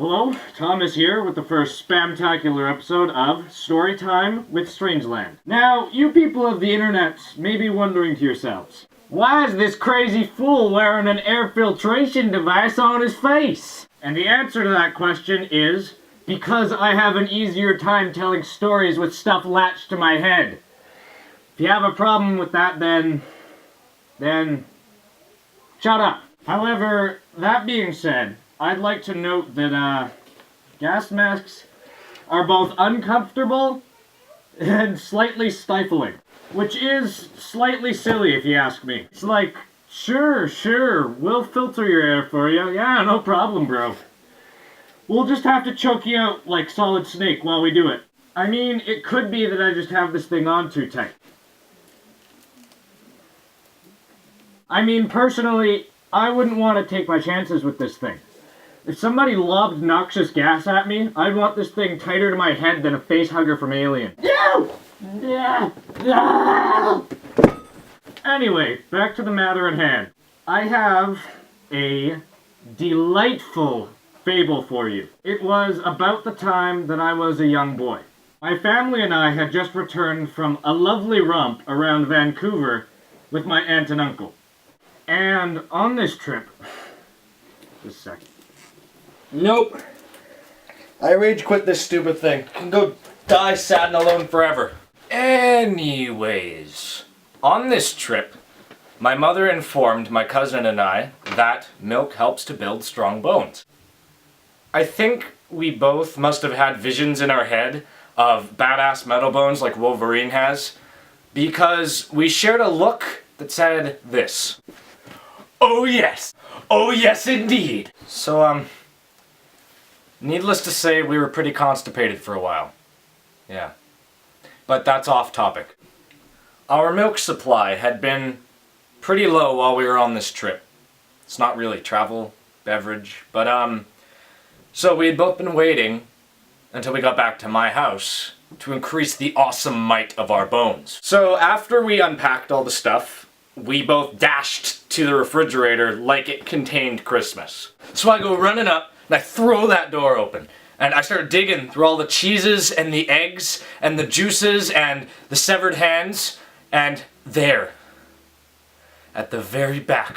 Hello, Thomas here with the first spamtacular episode of Storytime with Strangeland. Now, you people of the internet may be wondering to yourselves, why is this crazy fool wearing an air filtration device on his face? And the answer to that question is, because I have an easier time telling stories with stuff latched to my head. If you have a problem with that, then shut up. However, that being said, I'd like to note that gas masks are both uncomfortable and slightly stifling. Which is slightly silly if you ask me. It's like, sure, we'll filter your air for you. Yeah, no problem, bro. We'll just have to choke you out like Solid Snake while we do it. I mean, it could be that I just have this thing on too tight. I mean, personally, I wouldn't want to take my chances with this thing. If somebody lobbed noxious gas at me, I'd want this thing tighter to my head than a facehugger from Alien. Anyway, back to the matter at hand. I have a delightful fable for you. It was about the time that I was a young boy. My family and I had just returned from a lovely romp around Vancouver with my aunt and uncle. And on this trip... Just a second. Nope. I rage quit this stupid thing. I can go die sad and alone forever. Anyways, on this trip, my mother informed my cousin and I that milk helps to build strong bones. I think we both must have had visions in our head of badass metal bones like Wolverine has, because we shared a look that said this. Oh yes indeed. So, needless to say, we were pretty constipated for a while. Yeah. But that's off topic. Our milk supply had been pretty low while we were on this trip. It's not really travel, beverage, but so we had both been waiting until we got back to my house to increase the awesome might of our bones. So after we unpacked all the stuff, we both dashed to the refrigerator like it contained Christmas. So I go running up, and I throw that door open. And I start digging through all the cheeses, and the eggs, and the juices, and the severed hands. And there, at the very back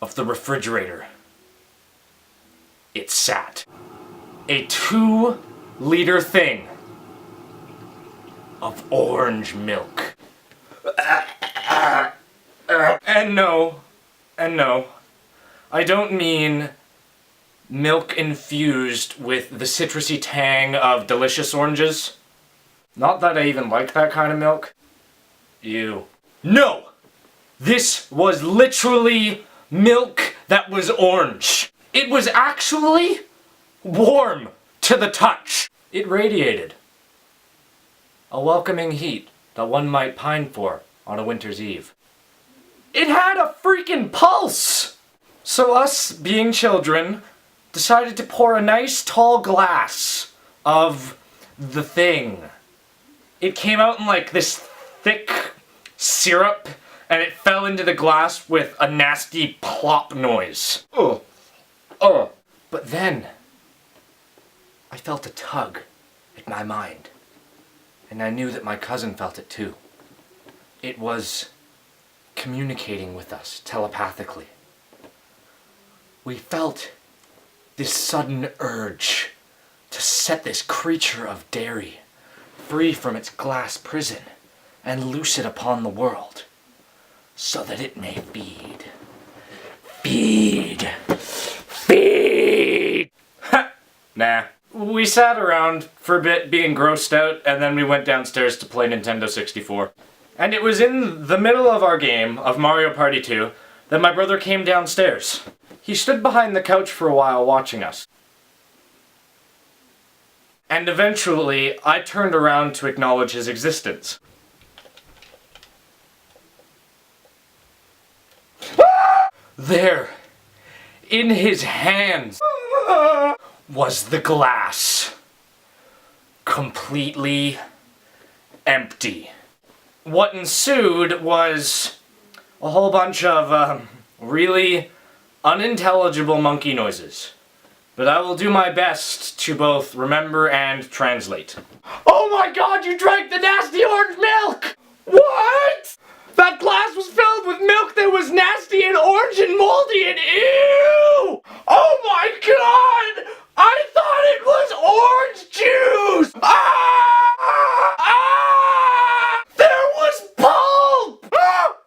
of the refrigerator, it sat. A 2-liter thing of orange milk. And no, I don't mean milk infused with the citrusy tang of delicious oranges. Not that I even like that kind of milk. Ew. No! This was literally milk that was orange. It was actually warm to the touch. It radiated a welcoming heat that one might pine for on a winter's eve. It had a freaking pulse! So us, being children, decided to pour a nice tall glass of the thing. It came out in like this thick syrup, and it fell into the glass with a nasty plop noise. Ugh. But then, I felt a tug at my mind, and I knew that my cousin felt it too. It was communicating with us telepathically. We felt this sudden urge to set this creature of dairy free from its glass prison and loose it upon the world so that it may feed. Ha! Nah. We sat around for a bit being grossed out, and then we went downstairs to play Nintendo 64. And it was in the middle of our game of Mario Party 2 that my brother came downstairs. He stood behind the couch for a while watching us. And eventually, I turned around to acknowledge his existence. There, in his hands, was the glass. Completely empty. What ensued was a whole bunch of really unintelligible monkey noises. But I will do my best to both remember and translate. Oh my god, you drank the nasty orange milk! What? That glass was filled with milk that was nasty and orange and moldy and ew! Oh my god! I thought it was orange juice! Ah! Ah! There was pulp! Ah!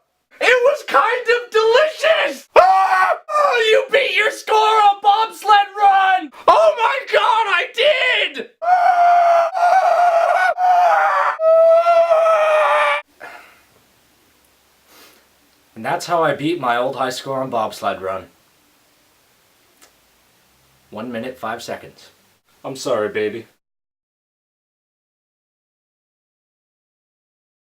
It was kind of delicious! Ah! Oh, you beat your score on bobsled run! Oh my god, I did! And that's how I beat my old high score on bobsled run. 1 minute, 5 seconds. I'm sorry, baby.